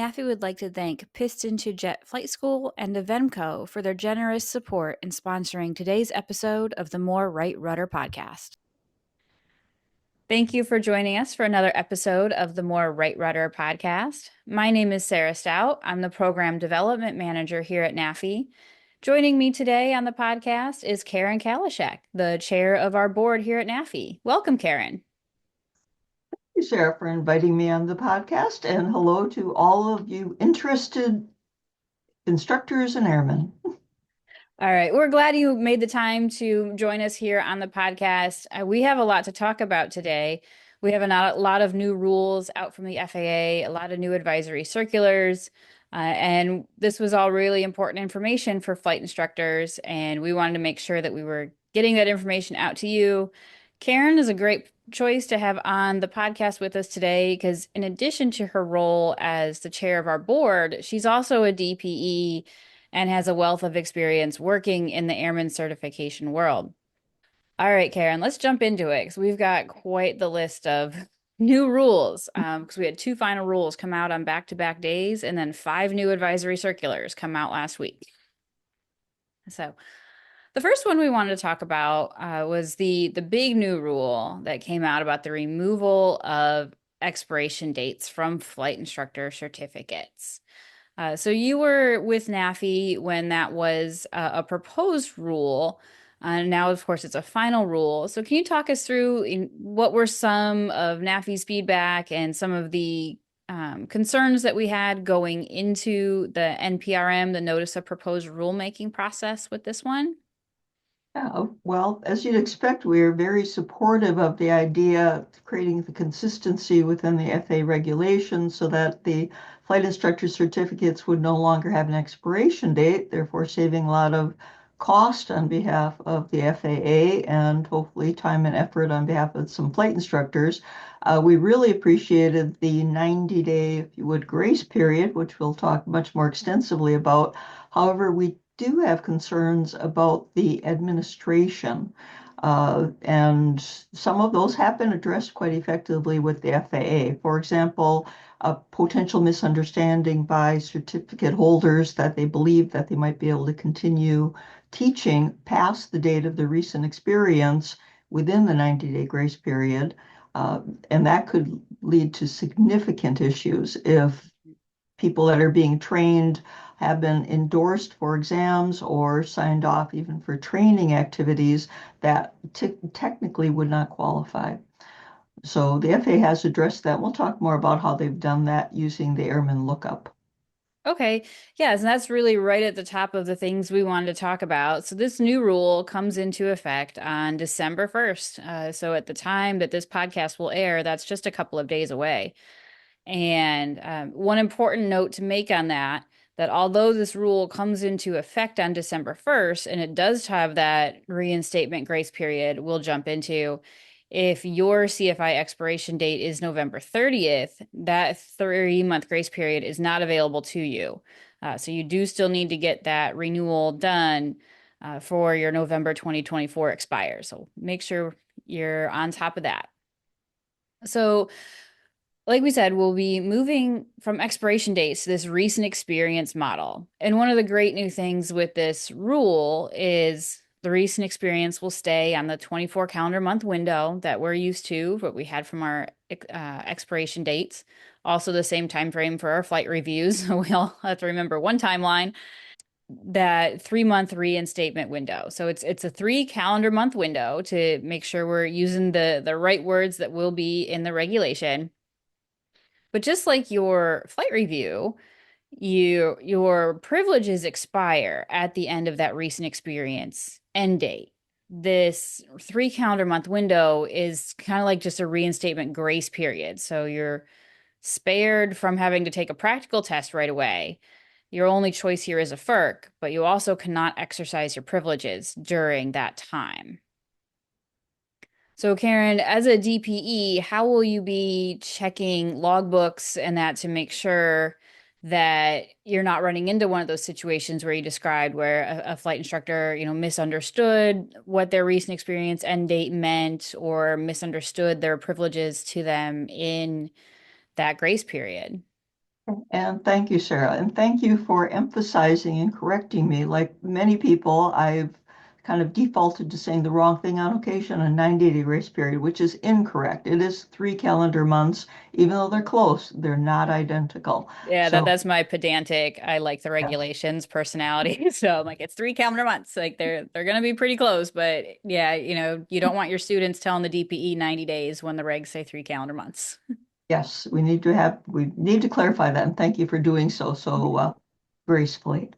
NAFI would like to thank Piston to Jet Flight School and Avemco for their generous support in sponsoring today's episode of the More Right Rudder podcast. Thank you for joining us for another episode of the More Right Rudder podcast. My name is Sarah Stout. I'm the Program Development Manager here at NAFI. Joining me today on the podcast is Karen Kalishek, the chair of our board here at NAFI. Welcome, Karen. Thank you, Sarah, for inviting me on the podcast, and hello to all of you interested instructors and airmen. All right. We're glad you made the time to join us here on the podcast. We have a lot to talk about today. We have a lot of new rules out from the FAA, a lot of new advisory circulars, and this was all really important information for flight instructors, and we wanted to make sure that we were getting that information out to you. Karen is a great choice to have on the podcast with us today because in addition to her role as the chair of our board, she's also a DPE and has a wealth of experience working in the airman certification world. All right, Karen, let's jump into it because we've got quite the list of new rules because we had 2 final rules come out on back-to-back days and then 5 new advisory circulars come out last week. So the first one we wanted to talk about was the big new rule that came out about the removal of expiration dates from flight instructor certificates. So you were with NAFI when that was a proposed rule. Now, of course, it's a final rule. So can you talk us through what were some of NAFI's feedback and some of the concerns that we had going into the NPRM, the Notice of Proposed Rulemaking process with this one? Yeah, well, as you'd expect, we are very supportive of the idea of creating the consistency within the FAA regulations so that the flight instructor certificates would no longer have an expiration date, therefore saving a lot of cost on behalf of the FAA and hopefully time and effort on behalf of some flight instructors. We really appreciated the 90-day, if you would, grace period, which we'll talk much more extensively about. However, we do have concerns about the administration, and some of those have been addressed quite effectively with the FAA. For example, a potential misunderstanding by certificate holders that they believe that they might be able to continue teaching past the date of the recent experience within the 90-day grace period, and that could lead to significant issues if people that are being trained have been endorsed for exams or signed off even for training activities that technically would not qualify. So the FAA has addressed that. We'll talk more about how they've done that using the airman lookup. Okay, yes, and that's really right at the top of the things we wanted to talk about. So this new rule comes into effect on December 1st. So at the time that this podcast will air, that's just a couple of days away. And one important note to make on that, that although this rule comes into effect on December 1st, and it does have that reinstatement grace period we'll jump into, if your CFI expiration date is November 30th, that 3-month grace period is not available to you. So you do still need to get that renewal done for your November 2024 expire. So make sure you're on top of that. So like we said, we'll be moving from expiration dates to this recent experience model. And one of the great new things with this rule is the recent experience will stay on the 24 calendar month window that we're used to, what we had from our expiration dates. Also the same time frame for our flight reviews. So we all have to remember one timeline, that 3-month reinstatement window. So it's a 3 calendar month window to make sure we're using the right words that will be in the regulation. But just like your flight review, your privileges expire at the end of that recent experience end date. This 3 calendar month window is kind of like just a reinstatement grace period. So you're spared from having to take a practical test right away. Your only choice here is a FERC, but you also cannot exercise your privileges during that time. So Karen, as a DPE, how will you be checking logbooks and that to make sure that you're not running into one of those situations where you described where a flight instructor, misunderstood what their recent experience end date meant or misunderstood their privileges to them in that grace period? And thank you, Sarah. And thank you for emphasizing and correcting me. Like many people, I've kind of defaulted to saying the wrong thing on occasion, a 90-day grace period, which is incorrect. It is 3 calendar months, even though they're close, they're not identical. Yeah, So, that's my pedantic, I like the yes, regulations personality. So I'm like, it's 3 calendar months. Like they're gonna be pretty close, but yeah, you don't want your students telling the DPE 90 days when the regs say 3 calendar months. yes, we need to clarify that. And thank you for doing so gracefully.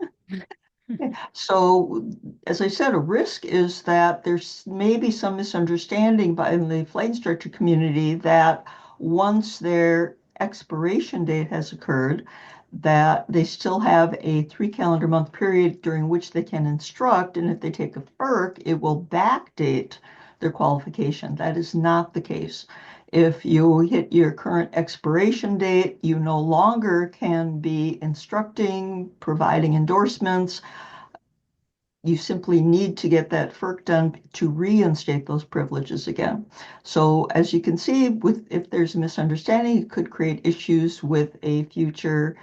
So, as I said, a risk is that there's maybe some misunderstanding by in the flight instructor community that once their expiration date has occurred, that they still have a 3 calendar month period during which they can instruct, and if they take a FERC, it will backdate their qualification. That is not the case. If you hit your current expiration date, you no longer can be instructing, providing endorsements. You simply need to get that FERC done to reinstate those privileges again. So as you can see, with if there's a misunderstanding, it could create issues with a future,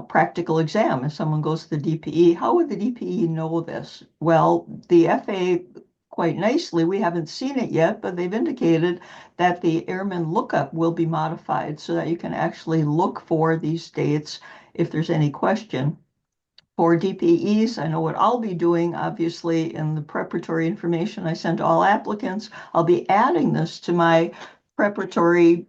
practical exam. If someone goes to the DPE, how would the DPE know this? Well, the FAA, quite nicely, we haven't seen it yet, but they've indicated that the airman lookup will be modified so that you can actually look for these dates if there's any question. For DPEs, I know what I'll be doing, obviously, in the preparatory information I send to all applicants. I'll be adding this to my preparatory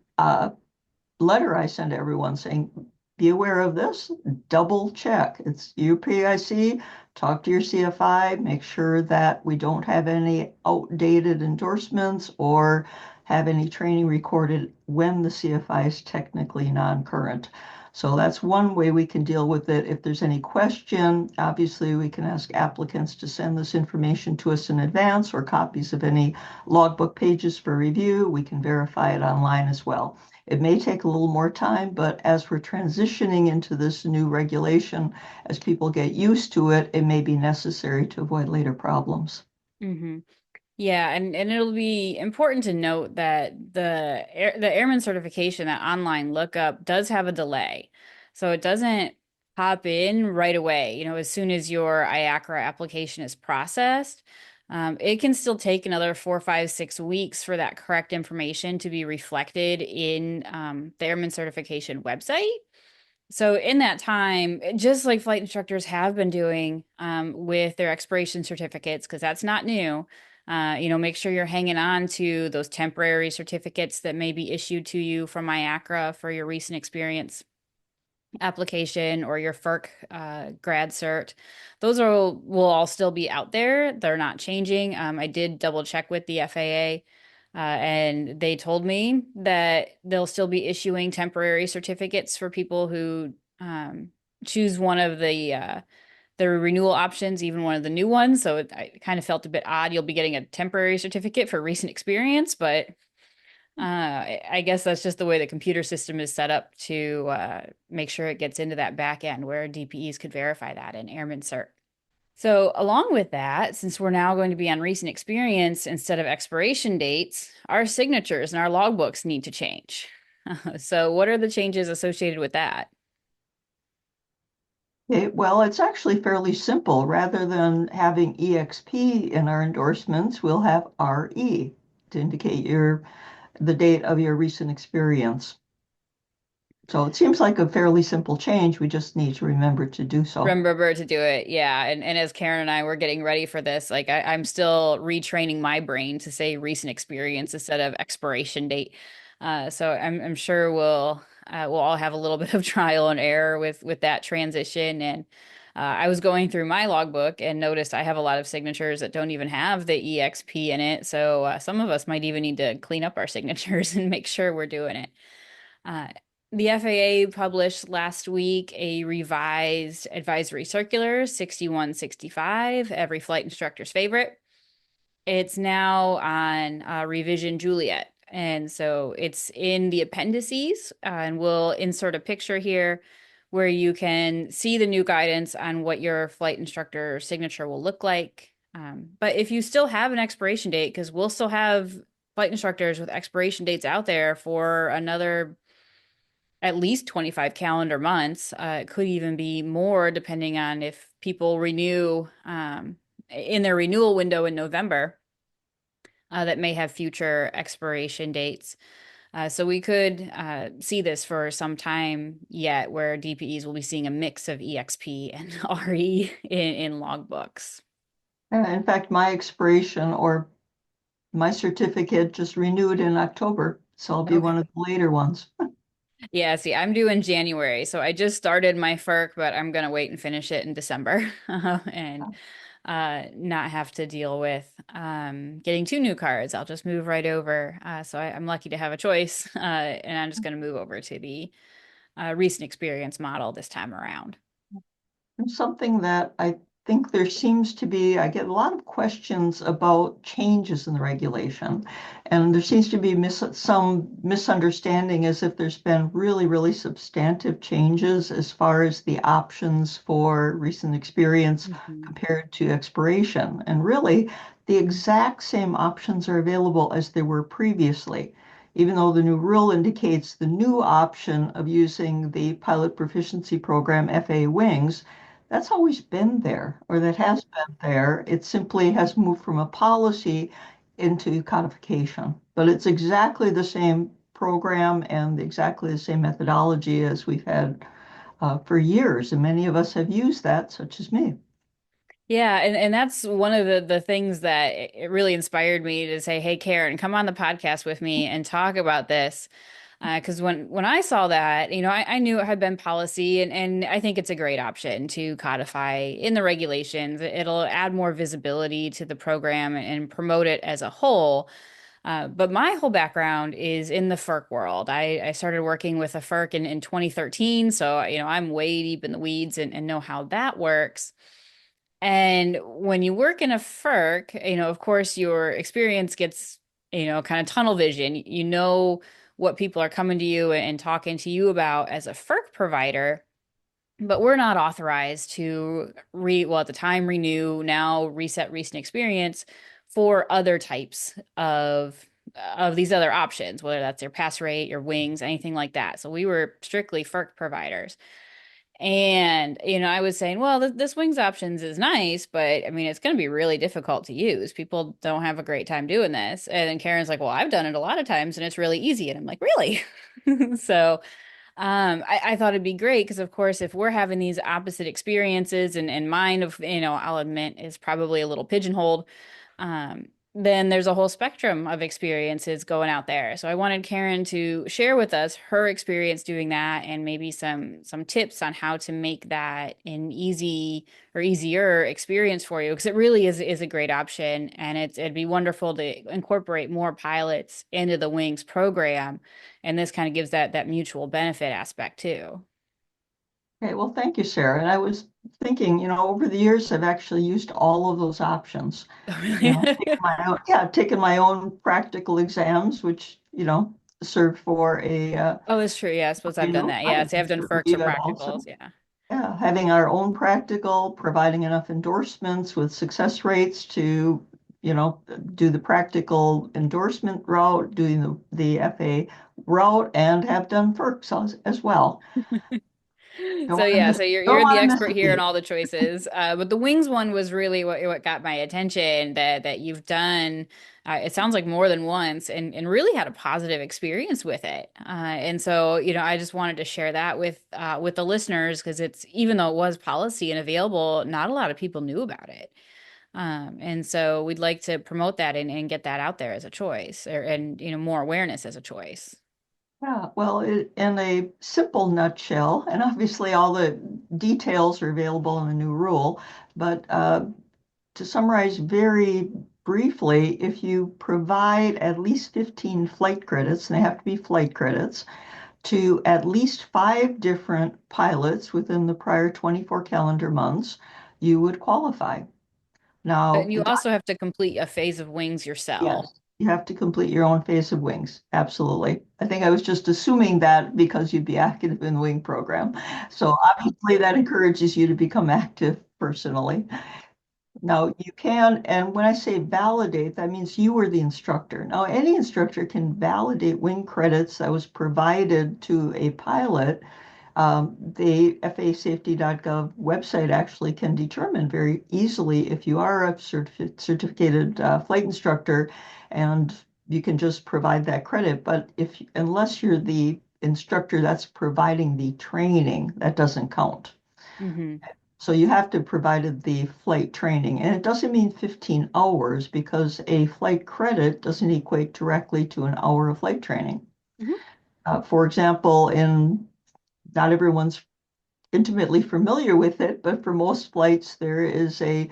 letter I send to everyone saying, be aware of this, double check. It's UPIC, talk to your CFI, make sure that we don't have any outdated endorsements or have any training recorded when the CFI is technically non-current. So that's one way we can deal with it. If there's any question, obviously we can ask applicants to send this information to us in advance or copies of any logbook pages for review. We can verify it online as well. It may take a little more time, but as we're transitioning into this new regulation, as people get used to it, it may be necessary to avoid later problems. Hmm. Yeah, and it'll be important to note that the airman certification, that online lookup, does have a delay. So it doesn't pop in right away. As soon as your IACRA application is processed, it can still take another 4, 5, 6 weeks for that correct information to be reflected in the airman certification website. So in that time, just like flight instructors have been doing with their expiration certificates, because that's not new, make sure you're hanging on to those temporary certificates that may be issued to you from IACRA for your recent experience application or your FERC grad cert. Those will all still be out there. They're not changing. I did double check with the FAA. And they told me that they'll still be issuing temporary certificates for people who choose one of the renewal options, even one of the new ones. So I kind of felt a bit odd. You'll be getting a temporary certificate for recent experience, but I guess that's just the way the computer system is set up to make sure it gets into that back end where DPEs could verify that in Airman Cert. So, along with that, since we're now going to be on recent experience instead of expiration dates, our signatures and our logbooks need to change. So, what are the changes associated with that? Okay, well, it's actually fairly simple. Rather than having EXP in our endorsements, we'll have RE to indicate the date of your recent experience. So it seems like a fairly simple change. We just need to remember to do so. Remember to do it. Yeah. And as Karen and I were getting ready for this, like I'm still retraining my brain to say recent experience instead of expiration date. So I'm sure we'll all have a little bit of trial and error with that transition. And I was going through my logbook and noticed I have a lot of signatures that don't even have the EXP in it. So some of us might even need to clean up our signatures and make sure we're doing it. Uh, the FAA published last week a revised advisory circular 6165, every flight instructor's favorite. It's now on revision Juliet. And so it's in the appendices, and we'll insert a picture here where you can see the new guidance on what your flight instructor signature will look like. But if you still have an expiration date, because we'll still have flight instructors with expiration dates out there for another at least 25 calendar months. It could even be more depending on if people renew in their renewal window in November, that may have future expiration dates. So we could see this for some time yet, where DPEs will be seeing a mix of EXP and RE in logbooks. In fact, my expiration or my certificate just renewed in October, so I'll be Okay. one of the later ones. Yeah, see, I'm due in January, so I just started my FERC, but I'm gonna wait and finish it in December, and not have to deal with getting two new cards. I'll just move right over. So I'm lucky to have a choice, and I'm just gonna move over to the recent experience model this time around. And something that I think there seems to be, I get a lot of questions about changes in the regulation, and there seems to be some misunderstanding as if there's been really, really substantive changes as far as the options for recent experience Mhm. compared to expiration. And really, the exact same options are available as they were previously. Even though the new rule indicates the new option of using the Pilot Proficiency Program FA Wings, that's always been there, or that has been there. It simply has moved from a policy into codification. But it's exactly the same program and exactly the same methodology as we've had for years. And many of us have used that, such as me. Yeah, and that's one of the things that it really inspired me to say, "Hey, Karen, come on the podcast with me and talk about this." Because when I saw that, I knew it had been policy, and I think it's a great option to codify in the regulations. It'll add more visibility to the program and promote it as a whole. But my whole background is in the FERC world. I started working with a FERC in 2013, so I'm way deep in the weeds and know how that works. And when you work in a FERC, of course, your experience gets, kind of tunnel vision. You know what people are coming to you and talking to you about as a FERC provider, but we're not authorized to well, at the time, renew, now reset recent experience for other types of these other options, whether that's your pass rate, your wings, anything like that. So we were strictly FERC providers. And, I was saying, well, this wings options is nice, but I mean, it's going to be really difficult to use. People don't have a great time doing this. And then Karen's like, well, I've done it a lot of times and it's really easy. And I'm like, really? So, I thought it'd be great because, of course, if we're having these opposite experiences and mine of, I'll admit is probably a little pigeonholed, then there's a whole spectrum of experiences going out there. So I wanted Karen to share with us her experience doing that and maybe some tips on how to make that an easy or easier experience for you because it really is a great option and it'd be wonderful to incorporate more pilots into the Wings program. And this kind of gives that mutual benefit aspect too. Okay, well, thank you, Sarah. And I was thinking, over the years, I've actually used all of those options. Oh, really? Taken my own practical exams, which, served for a Oh, it's true. Yeah, I suppose I've done that. Yeah, see, I've done I FERCs or believe I've practicals. also, Yeah. yeah, having our own practical, providing enough endorsements with success rates to, do the practical endorsement route, doing the FA route, and have done FERCs as well. So yeah, so Don't you're the want to miss expert a here in beat. all the choices. But the wings one was really what got my attention that you've done. It sounds like more than once, and really had a positive experience with it. And so I just wanted to share that with the listeners because it's even though it was policy and available, not a lot of people knew about it. And so we'd like to promote that and get that out there as a choice, and more awareness as a choice. Yeah, well, in a simple nutshell, and obviously all the details are available in the new rule, but to summarize very briefly, if you provide at least 15 flight credits, and they have to be flight credits, to at least five different pilots within the prior 24 calendar months, you would qualify. Now, And you also have to complete a phase of wings yourself. yes, you have to complete your own phase of wings. Absolutely. I think I was just assuming that because you'd be active in the wing program. So obviously that encourages you to become active personally. Now you can, and when I say validate, that means you were the instructor. Now, any instructor can validate wing credits that was provided to a pilot. The FAAsafety.gov website actually can determine very easily if you are a certificated flight instructor, and you can just provide that credit. But if unless you're the instructor that's providing the training, that doesn't count. Hmm. So you have to have provided the flight training. And it doesn't mean 15 hours because a flight credit doesn't equate directly to an hour of flight training. Hmm. For example, in not everyone's intimately familiar with it, but for most flights, there is a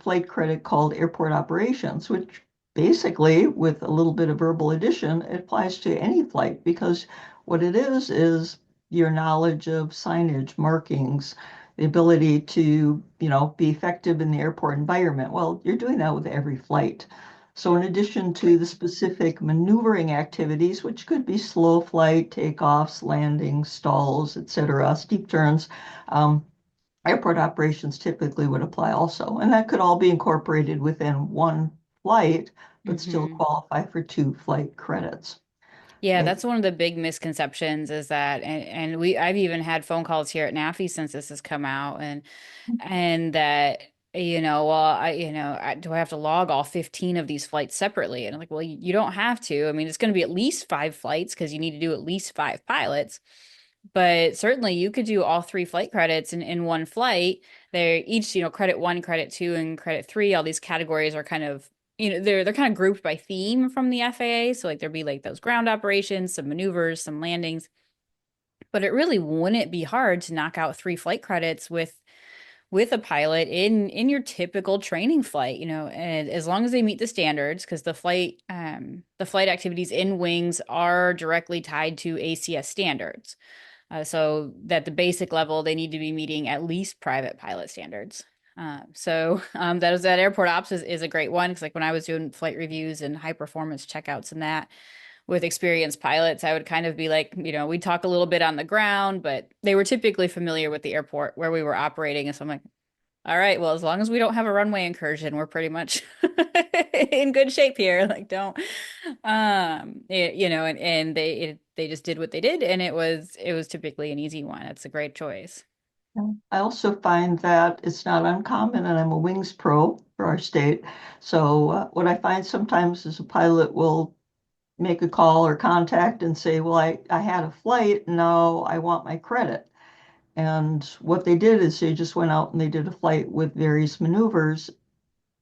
flight credit called airport operations, which basically, with a little bit of verbal addition, it applies to any flight because what it is your knowledge of signage, markings, the ability to, be effective in the airport environment. Well, you're doing that with every flight. So in addition to the specific maneuvering activities, which could be slow flight, takeoffs, landings, stalls, etc., steep turns, um, airport operations typically would apply also. And that could all be incorporated within one flight, but still Hmm. qualify for two flight credits. Yeah, And that's one of the big misconceptions is that, and I've even had phone calls here at NAFI since this has come out, and that, well, do I have to log all 15 of these flights separately? And I'm like, well, you don't have to. I mean, it's going to be at least 5 flights because you need to do at least 5 pilots. But certainly you could do all 3 flight credits in one flight. They're each, credit one, credit two, and credit three. All these categories are kind of, they're kind of grouped by theme from the FAA. So like there'd be like those ground operations, some maneuvers, some landings. But it really wouldn't be hard to knock out 3 flight credits with a pilot in your typical training flight, and as long as they meet the standards, because the flight activities in wings are directly tied to ACS standards. So that the basic level, they need to be meeting at least private pilot standards. That airport ops is a great one because like when I was doing flight reviews and high performance checkouts and that with experienced pilots, I would kind of be like, we'd talk a little bit on the ground, but they were typically familiar with the airport where we were operating. And so I'm like, all right, well, as long as we don't have a runway incursion, we're pretty much in good shape here. Like, don't, and they just did what they did, and it was typically an easy one. It's a great choice. I also find that it's not uncommon, and I'm a wings pro for our state. So what I find sometimes is a pilot will make a call or contact and say, well, I had a flight, now I want my credit. And what they did is they just went out and they did a flight with various maneuvers,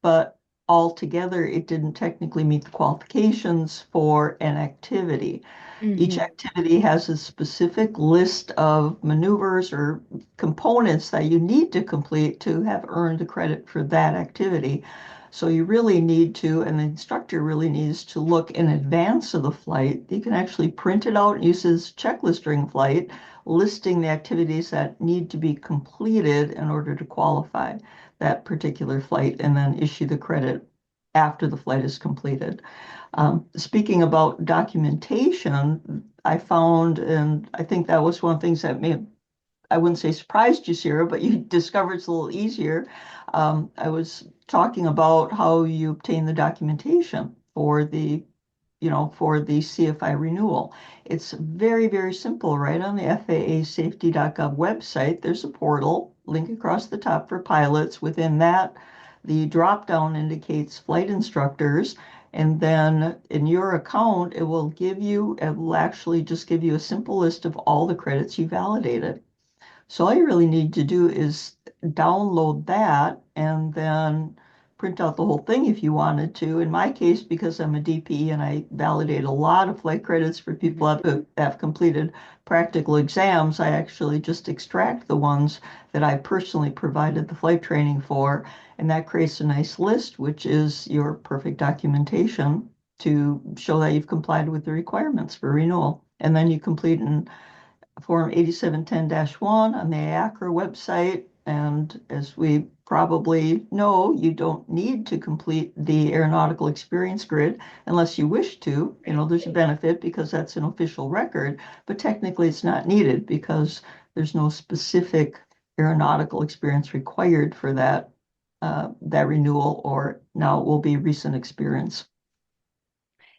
but altogether it didn't technically meet the qualifications for an activity. Each Hmm. activity has a specific list of maneuvers or components that you need to complete to have earned the credit for that activity. So you really need to, and the instructor really needs to look in advance of the flight. You can actually print it out and use this checklist during flight, listing the activities that need to be completed in order to qualify that particular flight, and then issue the credit after the flight is completed. Speaking about documentation, I found, and I think that was one of the things that I wouldn't say surprised you, Sarah, but you discovered it's a little easier. I was talking about how you obtain the documentation for the CFI renewal. It's very, very simple. Right on the FAAsafety.gov website, there's a portal, link across the top for pilots. Within that, the drop down indicates flight instructors. And then in your account, it will actually just give you a simple list of all the credits you validated. So all you really need to do is download that and then print out the whole thing if you wanted to. In my case, because I'm a DP and I validate a lot of flight credits for people that have completed practical exams, I actually just extract the ones that I personally provided the flight training for, and that creates a nice list, which is your perfect documentation to show that you've complied with the requirements for renewal. And then you complete an Form 8710-1 on the IACRA website. And as we probably know, you don't need to complete the aeronautical experience grid unless you wish to. There's a benefit because that's an official record, but technically it's not needed because there's no specific aeronautical experience required for that that renewal, or now it will be recent experience.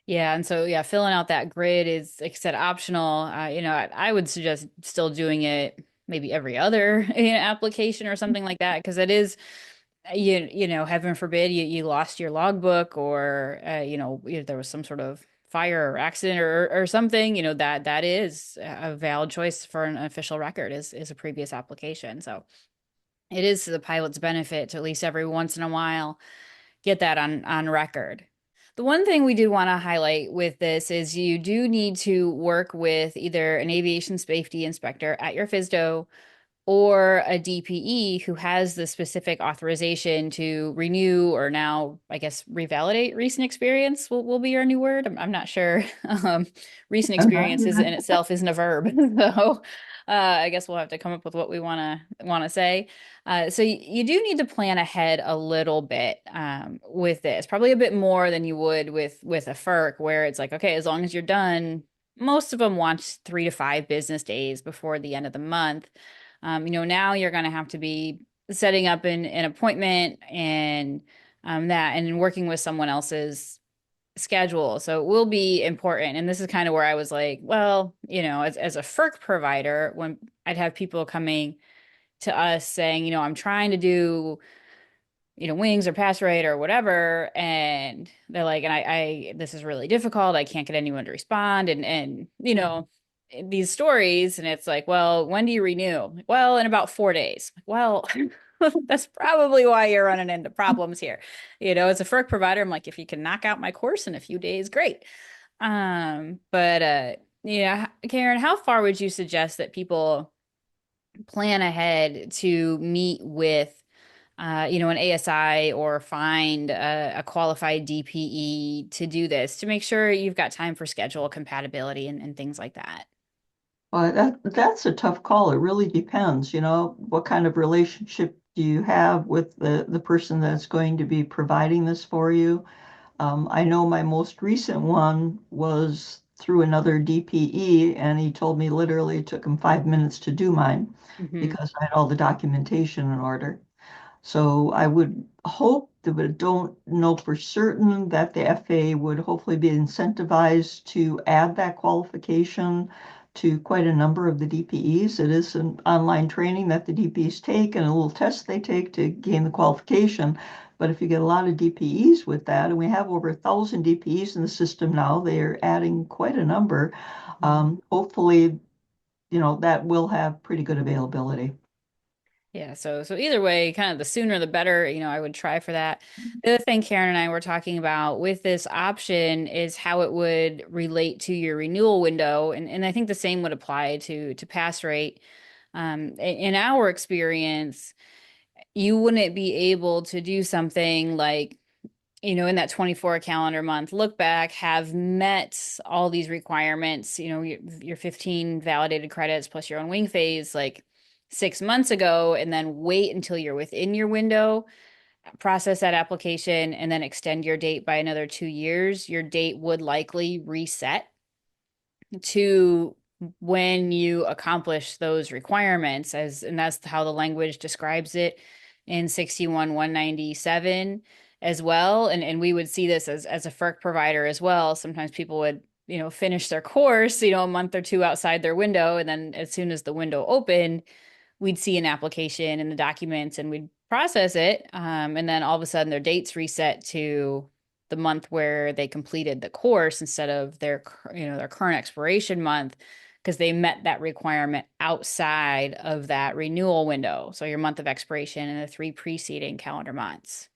Yeah, and so yeah, filling out that grid is, like I said, optional. I would suggest still doing it maybe every other application or something like that, because it is, heaven forbid you lost your logbook, or there was some sort of fire or accident or something, that is a valid choice for an official record is a previous application. So it is to the pilot's benefit to at least every once in a while get that on record. The one thing we do want to highlight with this is you do need to work with either an aviation safety inspector at your FSDO or a DPE who has the specific authorization to renew, or now, I guess, revalidate recent experience will be our new word. I'm not sure. Recent experience is in itself isn't a verb. So I guess we'll have to come up with what we want to say. So you do need to plan ahead a little bit with this, probably a bit more than you would with a FERC, where it's like, okay, as long as you're done, most of them want 3 to 5 business days before the end of the month. Now you're going to have to be setting up an appointment and working with someone else's schedule. So it will be important. And this is kind of where I was like, well, as a FERC provider, when I'd have people coming to us saying, I'm trying to do wings or pass rate or whatever, and they're like, and I this is really difficult, I can't get anyone to respond, and these stories, and it's like, well, when do you renew? Well, in about 4 days. Well, that's probably why you're running into problems here. As a FERC provider, I'm like, if you can knock out my course in a few days, great. But yeah, Karen, how far would you suggest that people plan ahead to meet with an ASI, or find a qualified DPE to do this, to make sure you've got time for schedule compatibility and things like that? Well, that's a tough call. It really depends, what kind of relationship do you have with the person that's going to be providing this for you? I know my most recent one was through another DPE, and he told me literally it took him 5 minutes to do mine Hmm. because I had all the documentation in order. So I would hope, but don't know for certain, that the FAA would hopefully be incentivized to add that qualification to quite a number of the DPEs. It is an online training that the DPEs take and a little test they take to gain the qualification. But if you get a lot of DPEs with that, and we have over 1,000 DPEs in the system now, they are adding quite a number. Hopefully, that will have pretty good availability. Yeah, so either way, kind of the sooner the better, I would try for that. The other thing Karen and I were talking about with this option is how it would relate to your renewal window. And I think the same would apply to pass rate. In our experience, you wouldn't be able to do something like, in that 24 calendar month look back, have met all these requirements, your 15 validated credits plus your own wing phase, like 6 months ago, and then wait until you're within your window, process that application, and then extend your date by another 2 years. Your date would likely reset to when you accomplish those requirements, and that's how the language describes it in 61-197 as well. And we would see this as a FERC provider as well. Sometimes people would finish their course a month or two outside their window, and then as soon as the window opened, we'd see an application in the documents and we'd process it. And then all of a sudden their dates reset to the month where they completed the course instead of their current expiration month, because they met that requirement outside of that renewal window. So your month of expiration and the 3 preceding calendar months.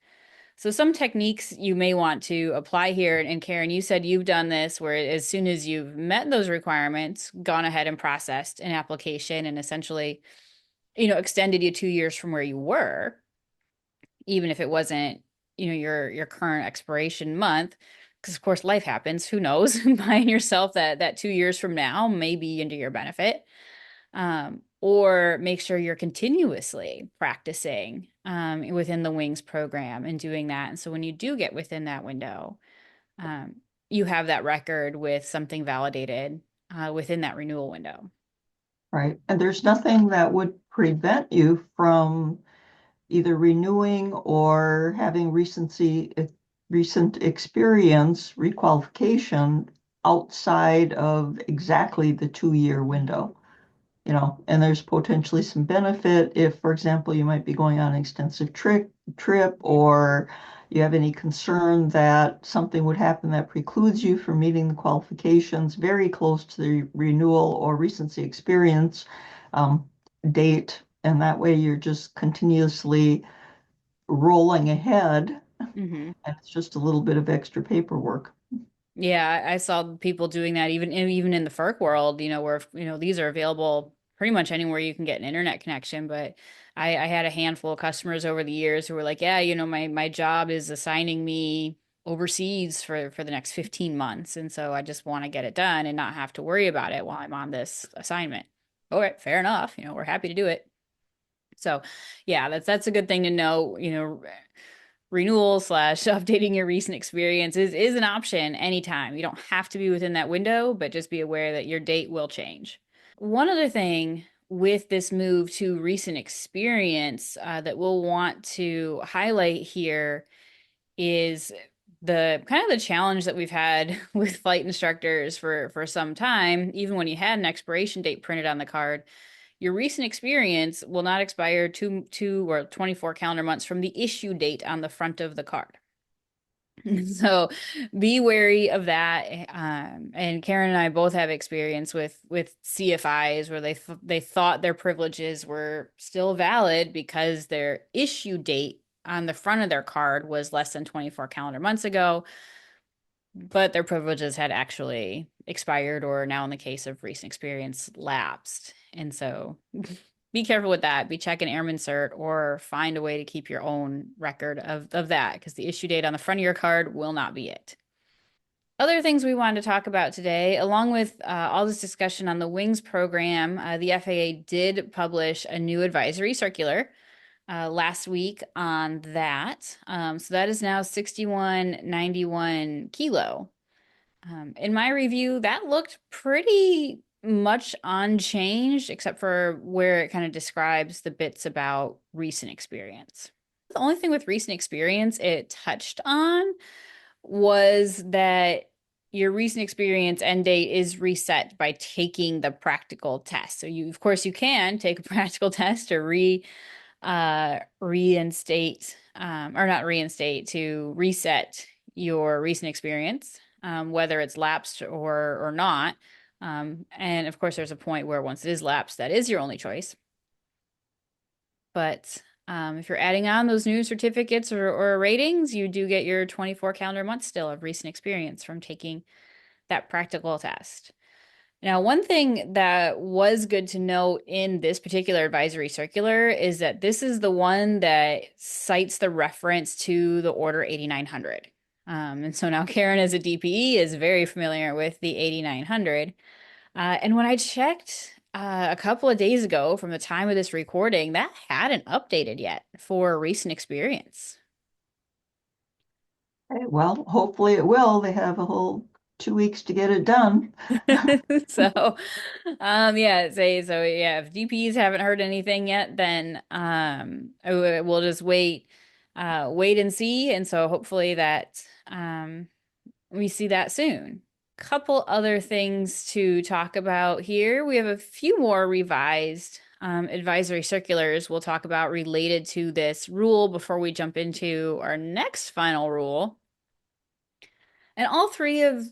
So some techniques you may want to apply here. And Karen, you said you've done this where as soon as you've met those requirements, gone ahead and processed an application and essentially extended you 2 years from where you were, even if it wasn't, your current expiration month. Because of course life happens. Who knows? Buying yourself that 2 years from now may be into your benefit. Or make sure you're continuously practicing within the Wings program and doing that. And so when you do get within that window, um, you have that record with something validated within that renewal window. Right. And there's nothing that would prevent you from either renewing or having recent experience requalification outside of exactly the 2 year window. And there's potentially some benefit if, for example, you might be going on an extensive trip, or you have any concern that something would happen that precludes you from meeting the qualifications very close to the renewal or recency experience um, date. And that way you're just continuously rolling ahead, Hmm. and it's just a little bit of extra paperwork. Yeah, I saw people doing that even in the FERC world, where these are available pretty much anywhere you can get an internet connection. But I had a handful of customers over the years who were like, yeah, my job is assigning me overseas for the next 15 months, and so I just want to get it done and not have to worry about it while I'm on this assignment. All right, fair enough. We're happy to do it. So, yeah, that's a good thing to know. Renewal slash updating your recent experience is an option anytime. You don't have to be within that window, but just be aware that your date will change. One other thing with this move to recent experience that we'll want to highlight here is the kind of the challenge that we've had with flight instructors for some time, even when you had an expiration date printed on the card. Your recent experience will not expire two or 24 calendar months from the issue date on the front of the card. So be wary of that. And Karen and I both have experience with CFIs where they thought their privileges were still valid because their issue date on the front of their card was less than 24 calendar months ago, but their privileges had actually expired or now in the case of recent experience lapsed. And so be careful with that. Be checking Airman Cert or find a way to keep your own record of that because the issue date on the front of your card will not be it. Other things we wanted to talk about today, along with all this discussion on the WINGS program, the FAA did publish a new advisory circular last week on that. So that is now 6191 kilo. In my review, that looked pretty much unchanged, except for where it kind of describes the bits about recent experience. The only thing with recent experience it touched on was that your recent experience end date is reset by taking the practical test. So of course, you can take a practical test or reinstate, or not reinstate, to reset your recent experience, whether it's lapsed or not. And of course, there's a point where once it is lapsed, that is your only choice. But if you're adding on those new certificates or ratings, you do get your 24 calendar months still of recent experience from taking that practical test. Now, one thing that was good to know in this particular advisory circular is that this is the one that cites the reference to the Order 8900. And so now Karen, as a DPE, is very familiar with the 8900. And when I checked a couple of days ago from the time of this recording, that hadn't updated yet for recent experience. Okay, well, hopefully it will. They have a whole 2 weeks to get it done. So, yeah, if DPs haven't heard anything yet, then we'll just wait and see. And so hopefully that we see that soon. Couple other things to talk about here. We have a few more revised advisory circulars we'll talk about related to this rule before we jump into our next final rule. And all three of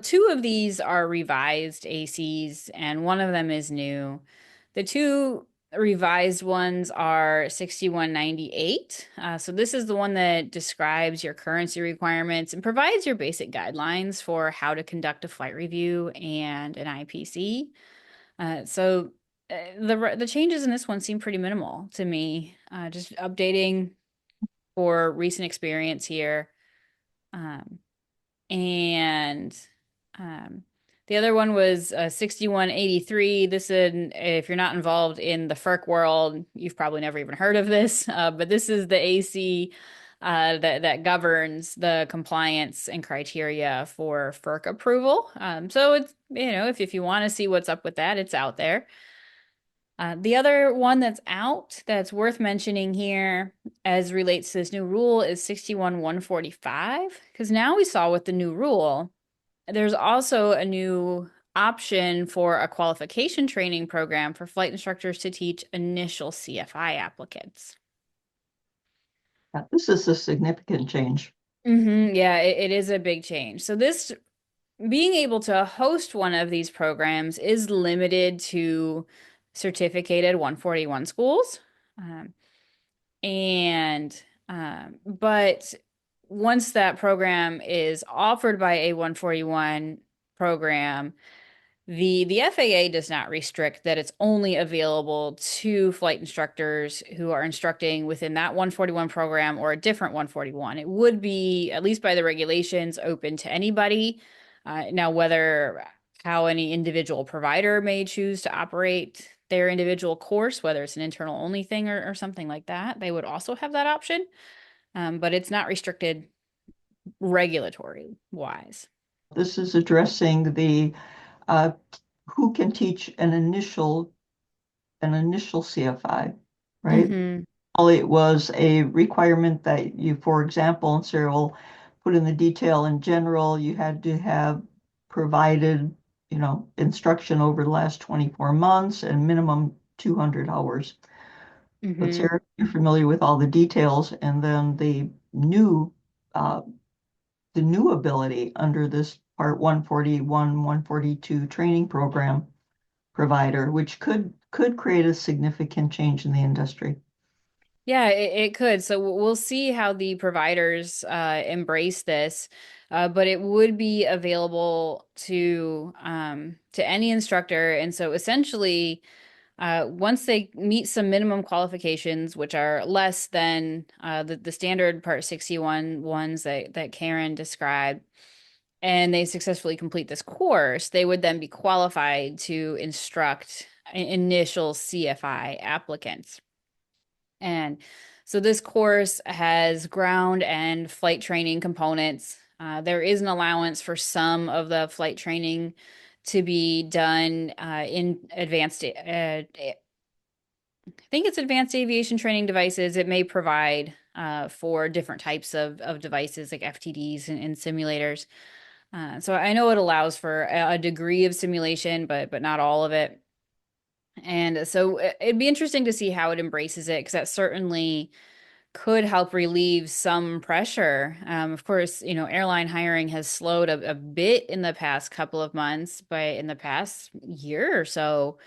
two of these are revised ACs, and one of them is new. The two revised ones are 6198. So this is the one that describes your currency requirements and provides your basic guidelines for how to conduct a flight review and an IPC. The changes in this one seem pretty minimal to me. Just updating for recent experience here. Um, and um, the other one was 6183. This is, if you're not involved in the FERC world, you've probably never even heard of this, but this is the AC that governs the compliance and criteria for FERC approval. So it's, if you want to see what's up with that, it's out there. The other one that's out that's worth mentioning here as relates to this new rule is 61-145, because now we saw with the new rule, there's also a new option for a qualification training program for flight instructors to teach initial CFI applicants. This is a significant change. Yeah, it is a big change. So this being able to host one of these programs is limited to certificated 141 schools. Um, and but once that program is offered by a 141 program, the FAA does not restrict that it's only available to flight instructors who are instructing within that 141 program or a different 141. It would be, at least by the regulations, open to anybody. Now, whether how any individual provider may choose to operate their individual course, whether it's an internal only thing or something like that, they would also have that option. But it's not restricted regulatory wise. This is addressing the uh, who can teach an initial CFI, right? Hmm. It was a requirement that you, for example, and Sarah will put in the detail in general, you had to have provided, instruction over the last 24 months and minimum 200 hours. But Hmm. Sarah, you're familiar with all the details, and then uh, the new ability under this Part 141, 142 training program provider, which could create a significant change in the industry. Yeah, it could. So we'll see how the providers embrace this, but it would be available to any instructor. And so essentially, once they meet some minimum qualifications, which are less than the standard Part 61 ones that Karen described, and they successfully complete this course, they would then be qualified to instruct initial CFI applicants. And so this course has ground and flight training components. There is an allowance for some of the flight training to be done in advanced, I think it's advanced aviation training devices. It may provide for different types of devices like FTDs and simulators. So I know it allows for a degree of simulation, but not all of it. And so it'd be interesting to see how it embraces it, because that certainly could help relieve some pressure. Of course, airline hiring has slowed a bit in the past couple of months, but in the past year or so,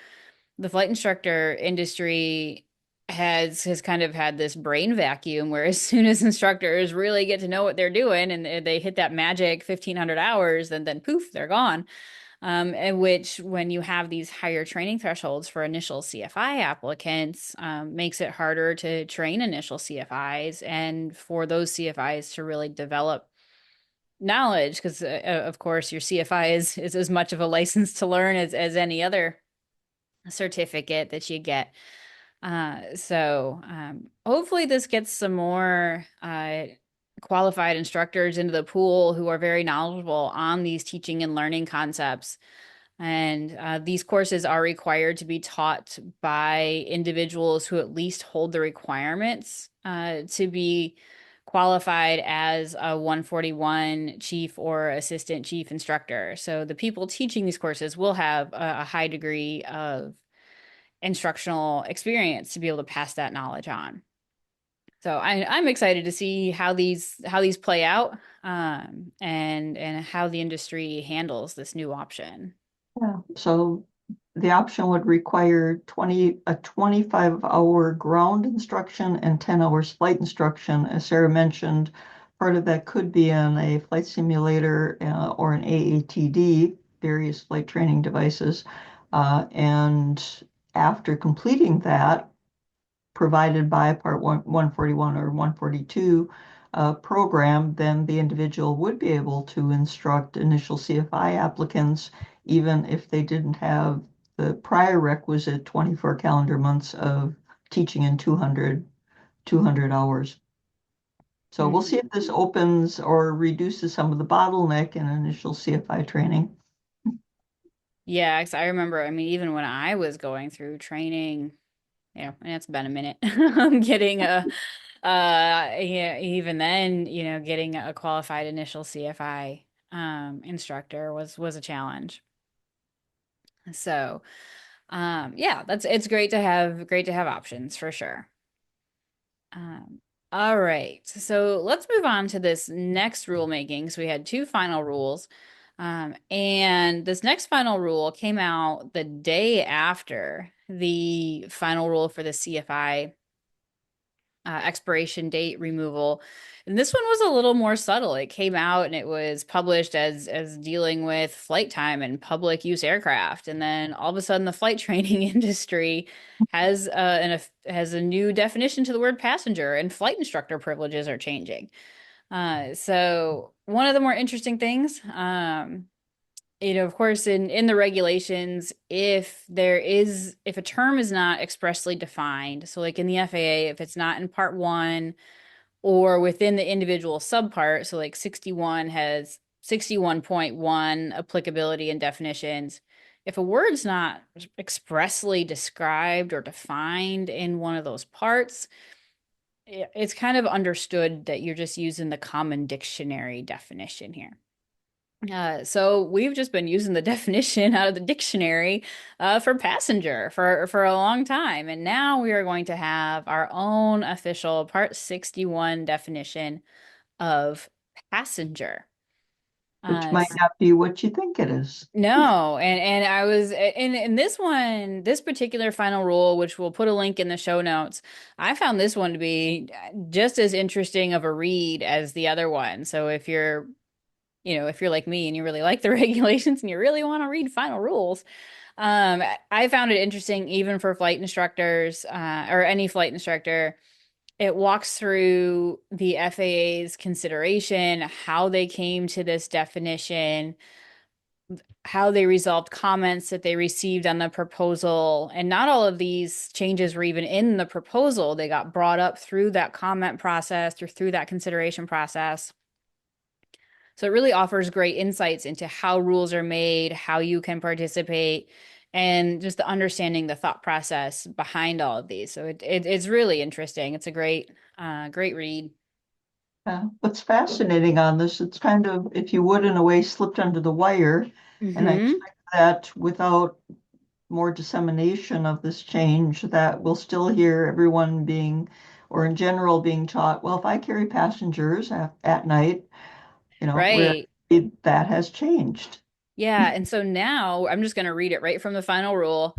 the flight instructor industry has kind of had this brain vacuum where as soon as instructors really get to know what they're doing and they hit that magic 1,500 hours, then poof, they're gone. And which, when you have these higher training thresholds for initial CFI applicants, makes it harder to train initial CFIs and for those CFIs to really develop knowledge. Because, of course, your CFI is as much of a license to learn as any other certificate that you get. So hopefully this gets some more qualified instructors into the pool who are very knowledgeable on these teaching and learning concepts. And these courses are required to be taught by individuals who at least hold the requirements to be qualified as a 141 chief or assistant chief instructor. So the people teaching these courses will have a high degree of instructional experience to be able to pass that knowledge on. So I'm excited to see how these play out, and how the industry handles this new option. Yeah. So the option would require a 25-hour ground instruction and 10 hours flight instruction. As Sarah mentioned, part of that could be in a flight simulator or an AATD, various flight training devices. And after completing that, provided by Part 141 or 142 program, then the individual would be able to instruct initial CFI applicants, even if they didn't have the prior requisite 24 calendar months of teaching in 200 hours. So we'll see if this opens or reduces some of the bottleneck in initial CFI training. Yeah, 'cause I remember, I mean, even when I was going through training, and it's been a minute, getting yeah, even then, getting a qualified initial CFI instructor was a challenge. So, yeah, it's great to have options for sure. Um, all right, so let's move on to this next rulemaking. So we had two final rules. And this next final rule came out the day after the final rule for the CFI expiration date removal. And this one was a little more subtle. It came out and it was published as dealing with flight time and public use aircraft. And then all of a sudden, the flight training industry has a new definition to the word passenger, and flight instructor privileges are changing. So one of the more interesting things, of course, in the regulations, if a term is not expressly defined, so like in the FAA, if it's not in part one or within the individual subpart, so like 61 has 61.1 applicability and definitions. If a word's not expressly described or defined in one of those parts, it's kind of understood that you're just using the common dictionary definition here. So we've just been using the definition out of the dictionary for passenger for a long time, and now we are going to have our own official Part 61 definition of passenger. Which Uh, might not be what you think it is. no, and I was in this one, this particular final rule, which we'll put a link in the show notes. I found this one to be just as interesting of a read as the other one. So if you're like me and you really like the regulations and you really want to read final rules, I found it interesting even for flight instructors, or any flight instructor. It walks through the FAA's consideration, how they came to this definition, how they resolved comments that they received on the proposal. And not all of these changes were even in the proposal. They got brought up through that comment process or through that consideration process. So it really offers great insights into how rules are made, how you can participate, and just the understanding the thought process behind all of these. So it's really interesting. It's a great read. What's fascinating on this, it's kind of, if you would, in a way, slipped under the wire. And I Hmm. expect that without more dissemination of this change, that we'll still hear everyone being, or in general, being taught, well, if I carry passengers at night, where Right. that has changed. Yeah. And so now I'm just going to read it right from the final rule.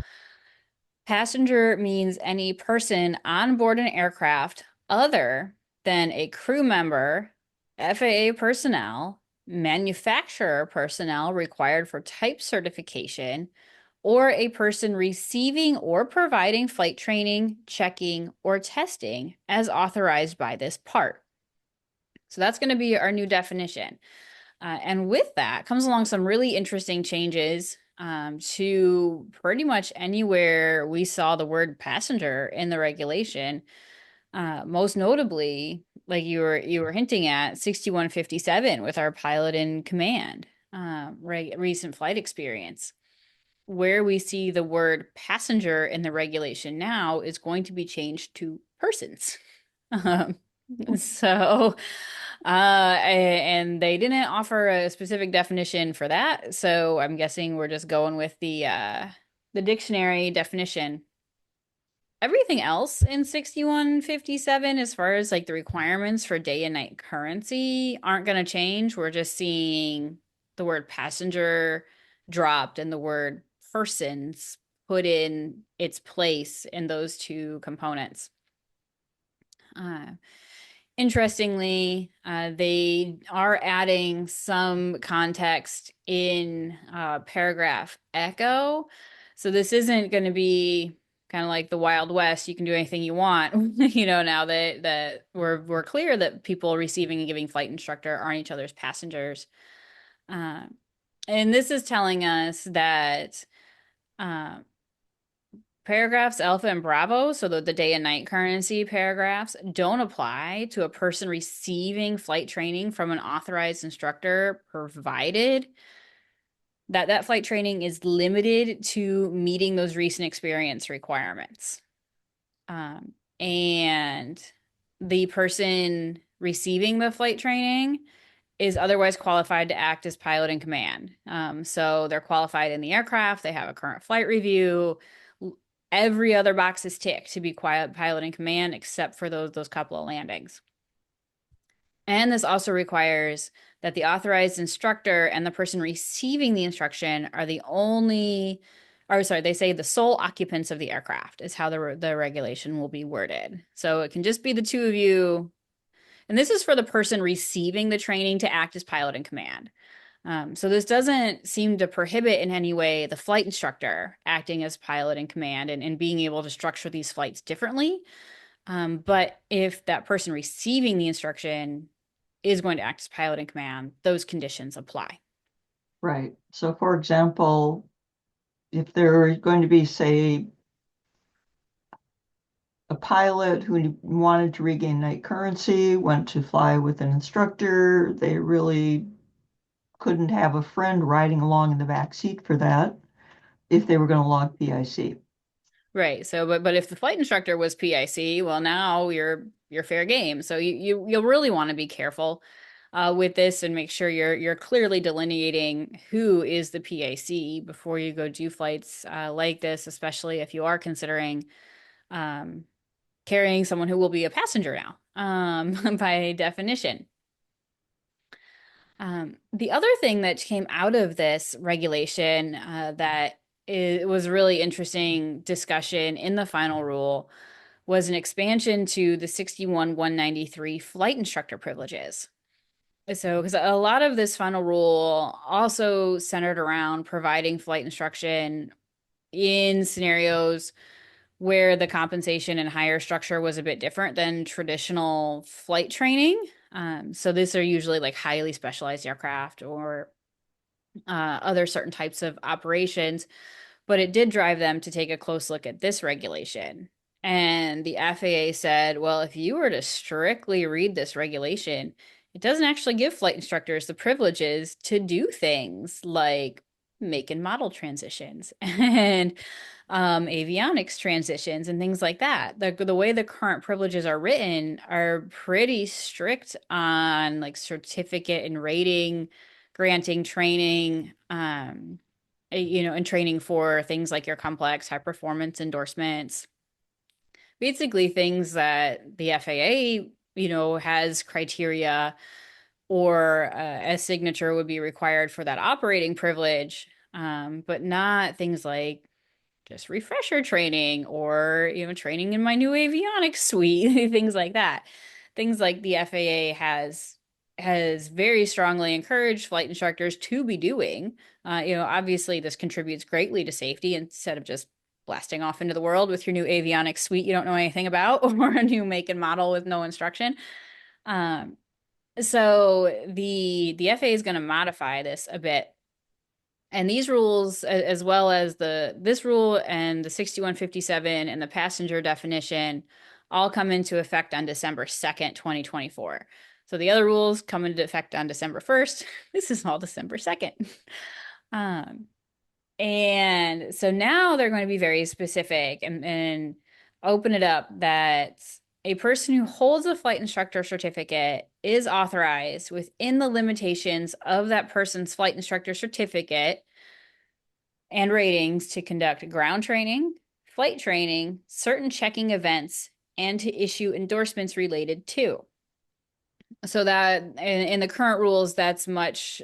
Passenger means any person on board an aircraft other than a crew member, FAA personnel, manufacturer personnel required for type certification, or a person receiving or providing flight training, checking, or testing as authorized by this part. So that's going to be our new definition. And with that comes along some really interesting changes to pretty much anywhere we saw the word passenger in the regulation. Most notably, like you were hinting at, 6157 with our pilot in command, recent flight experience. Where we see the word passenger in the regulation now is going to be changed to persons. Um, so, and they didn't offer a specific definition for that, so I'm guessing we're just going with the dictionary definition. Everything else in 6157, as far as like the requirements for day and night currency, aren't going to change. We're just seeing the word passenger dropped and the word persons put in its place in those two components. Uh, Interestingly, they are adding some context in paragraph echo. So this isn't going to be kind of like the Wild West. You can do anything you want, now that we're clear that people receiving and giving flight instructor aren't each other's passengers. Uh, and this is telling us that uh, paragraphs Alpha and Bravo, so the day and night currency paragraphs, don't apply to a person receiving flight training from an authorized instructor, provided that flight training is limited to meeting those recent experience requirements. And the person receiving the flight training is otherwise qualified to act as pilot in command. So they're qualified in the aircraft, they have a current flight review. Every other box is ticked to be quiet pilot in command, except for those couple of landings. And this also requires that the authorized instructor and the person receiving the instruction are the only, or sorry, they say the sole occupants of the aircraft is how the regulation will be worded. So it can just be the two of you. And this is for the person receiving the training to act as pilot in command. So this doesn't seem to prohibit in any way the flight instructor acting as pilot in command and being able to structure these flights differently. But if that person receiving the instruction is going to act as pilot in command, those conditions apply. Right. So, for example, if there going to be, say, a pilot who wanted to regain night currency, went to fly with an instructor, they really couldn't have a friend riding along in the back seat for that if they were going to log PIC. Right. So, but if the flight instructor was PIC, well, now you're fair game. So you'll really want to be careful with this and make sure you're clearly delineating who is the PIC before you go do flights like this, especially if you are considering um, carrying someone who will be a passenger now, by definition. The other thing that came out of this regulation that was really interesting discussion in the final rule was an expansion to the 61-193 flight instructor privileges. So, because a lot of this final rule also centered around providing flight instruction in scenarios where the compensation and hire structure was a bit different than traditional flight training. So these are usually like highly specialized aircraft or other certain types of operations, but it did drive them to take a close look at this regulation. And the FAA said, well, if you were to strictly read this regulation, it doesn't actually give flight instructors the privileges to do things like make and model transitions and avionics transitions and things like that. The way the current privileges are written are pretty strict on like certificate and rating, granting training, and training for things like your complex high performance endorsements. Basically, things that the FAA, has criteria or a signature would be required for that operating privilege, but not things like just refresher training or training in my new avionics suite, things like that. Things like the FAA has very strongly encouraged flight instructors to be doing. Obviously this contributes greatly to safety instead of just blasting off into the world with your new avionics suite you don't know anything about or a new make and model with no instruction. So the FAA is going to modify this a bit, and these rules, as well as this rule and the 6157 and the passenger definition, all come into effect on December 2nd, 2024. So the other rules come into effect on December 1st. This is all December 2nd. Um, and so now they're going to be very specific and open it up that a person who holds a flight instructor certificate is authorized within the limitations of that person's flight instructor certificate and ratings to conduct ground training, flight training, certain checking events, and to issue endorsements related to. So that in the current rules, that's much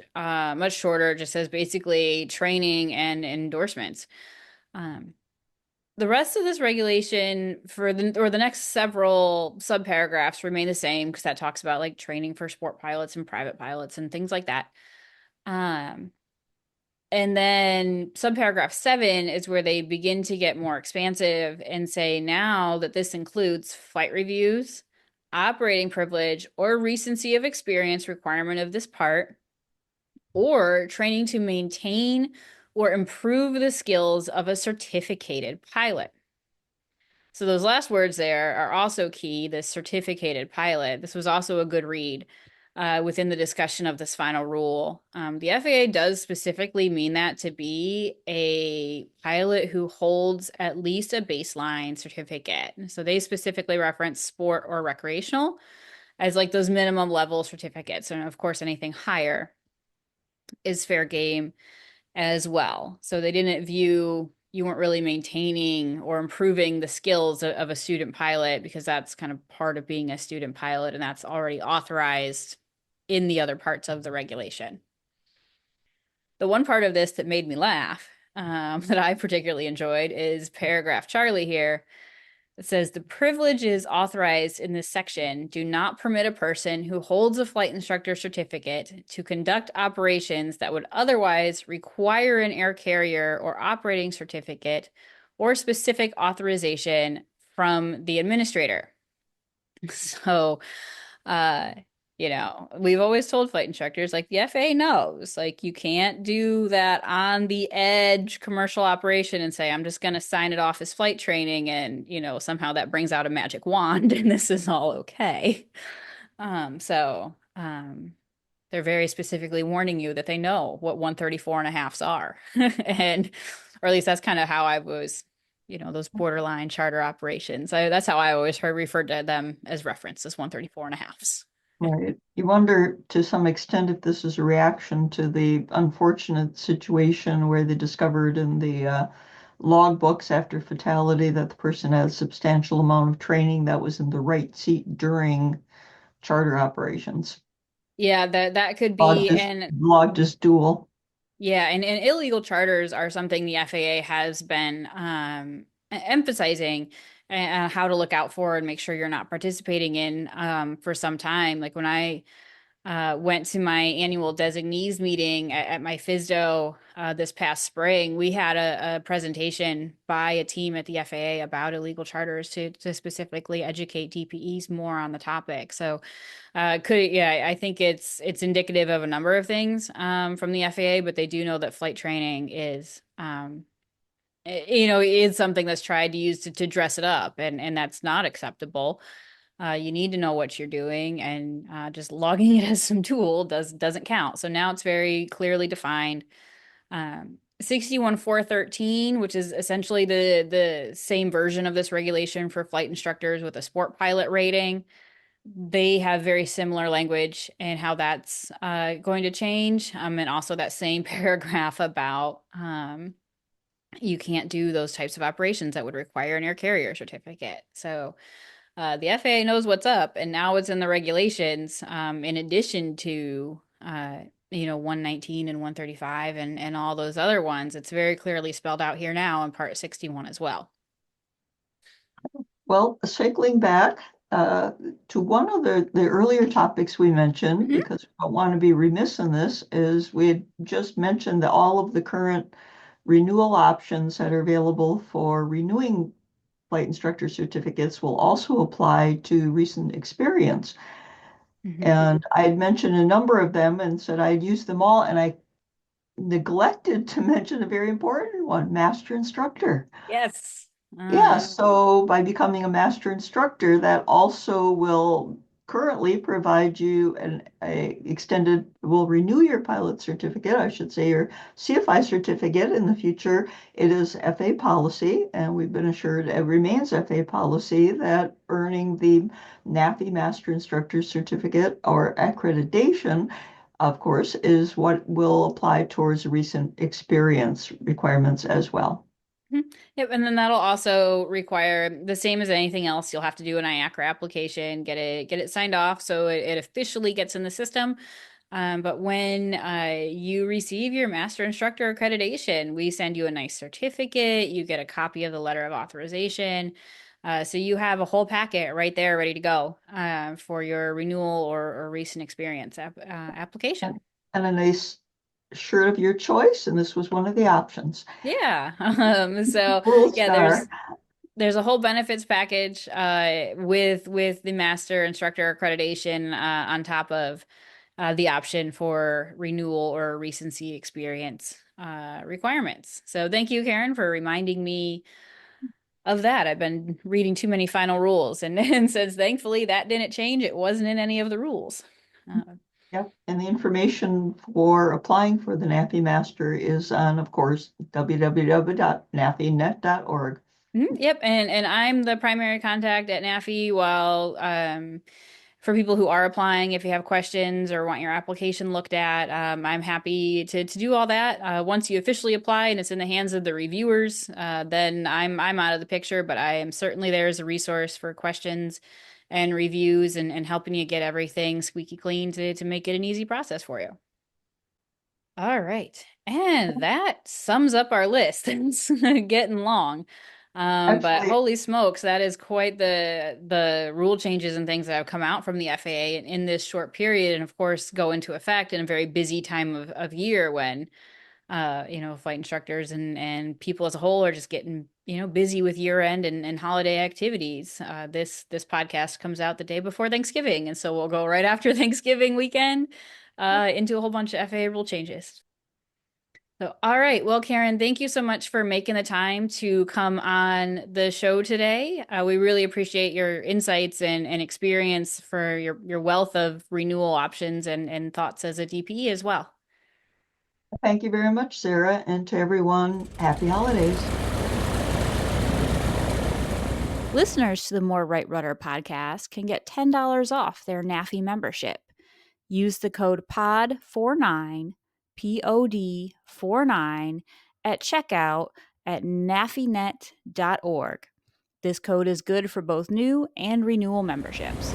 shorter. It just says basically training and endorsements. Um, the rest of this regulation for the next several subparagraphs remain the same because that talks about like training for sport pilots and private pilots and things like that. And then subparagraph 7 is where they begin to get more expansive and say now that this includes flight reviews, operating privilege, or recency of experience requirement of this part, or training to maintain or improve the skills of a certificated pilot. So those last words there are also key, the certificated pilot. This was also a good read. within the discussion of this final rule. The FAA does specifically mean that to be a pilot who holds at least a baseline certificate. So they specifically reference sport or recreational as like those minimum level certificates. And of course, anything higher is fair game as well. So they didn't view you weren't really maintaining or improving the skills of a student pilot because that's kind of part of being a student pilot and that's already authorized in the other parts of the regulation. The one part of this that made me laugh, that I particularly enjoyed, is paragraph Charlie here. It says the privileges authorized in this section do not permit a person who holds a flight instructor certificate to conduct operations that would otherwise require an air carrier or operating certificate or specific authorization from the administrator. So, uh, we've always told flight instructors, like the FAA knows, like you can't do that on the edge commercial operation and say, I'm just going to sign it off as flight training and, somehow that brings out a magic wand and this is all okay. So they're very specifically warning you that they know what 134 and a halfs are. And, or at least that's kind of how I was, those borderline charter operations. That's how I always referred to them as reference as 134 and a halfs. Right. You wonder to some extent if this is a reaction to the unfortunate situation where they discovered in the log books after fatality that the person had a substantial amount of training that was in the right seat during charter operations. Yeah, that could Log be, just and log just dual. yeah, and illegal charters are something the FAA has been emphasizing how to look out for and make sure you're not participating in for some time. Like when I went to my annual designees meeting at my FISDO this past spring, we had a presentation by a team at the FAA about illegal charters to specifically educate DPEs more on the topic. So yeah, I think it's indicative of a number of things from the FAA, but they do know that flight training is is something that's tried to use to dress it up, and that's not acceptable. You need to know what you're doing, and just logging it as some tool doesn't count. So now it's very clearly defined. 61413, which is essentially the same version of this regulation for flight instructors with a sport pilot rating. They have very similar language and how that's going to change. And also that same paragraph about you can't do those types of operations that would require an air carrier certificate. So the FAA knows what's up, and now it's in the regulations, in addition to 119 and 135 and all those other ones. It's very clearly spelled out here now in Part 61 as well. Well, circling back to one of the earlier topics we mentioned, Mhm. because we don't want to be remiss in this, is we had just mentioned that all of the current renewal options that are available for renewing flight instructor certificates will also apply to recent experience. Mhm. And I had mentioned a number of them and said I'd use them all, and I neglected to mention a very important one, master instructor. Yes. Yeah, Uh, so by becoming a master instructor, that also will currently provide you will renew your pilot certificate, I should say your CFI certificate in the future. It is FA policy, and we've been assured it remains FA policy that earning the NAFI Master Instructor Certificate or accreditation, of course, is what will apply towards recent experience requirements as well. mhm. Yep, and then that'll also require the same as anything else. You'll have to do an IACRA application, get it signed off so it officially gets in the system. But when you receive your master instructor accreditation, we send you a nice certificate. You get a copy of the letter of authorization. So you have a whole packet right there ready to go for your renewal or recent experience application. And a nice shirt of your choice, and this was one of the options. Yeah. So World yeah, Star. there's a whole benefits package with the master instructor accreditation on top of the option for renewal or recency experience requirements. So thank you, Karen, for reminding me of that. I've been reading too many final rules, and, and since thankfully that didn't change, it wasn't in any of the rules. Yep. And the information for applying for the NAFI Master is on, of course, www.nafinet.org. Yep, and I'm the primary contact at NAFI. While for people who are applying, if you have questions or want your application looked at, I'm happy to do all that. Once you officially apply and it's in the hands of the reviewers, then I'm out of the picture. But I am certainly there as a resource for questions and reviews and helping you get everything squeaky clean to make it an easy process for you. All right. And that sums up our list. It's getting long. But Actually, holy smokes, that is quite the rule changes and things that have come out from the FAA in this short period, and of course go into effect in a very busy time of year when flight instructors and people as a whole are just getting, busy with year end and holiday activities. This podcast comes out the day before Thanksgiving, and so we'll go right after Thanksgiving weekend into a whole bunch of FAA rule changes. So, all right. Well, Karen, thank you so much for making the time to come on the show today. We really appreciate your insights and experience for your wealth of renewal options and thoughts as a DPE as well. thank you very much, Sarah, and to everyone, happy holidays. Listeners to the More Right Rudder podcast can get $10 off their NAFI membership. Use the code POD49, POD49 at checkout at nafinet.org. This code is good for both new and renewal memberships.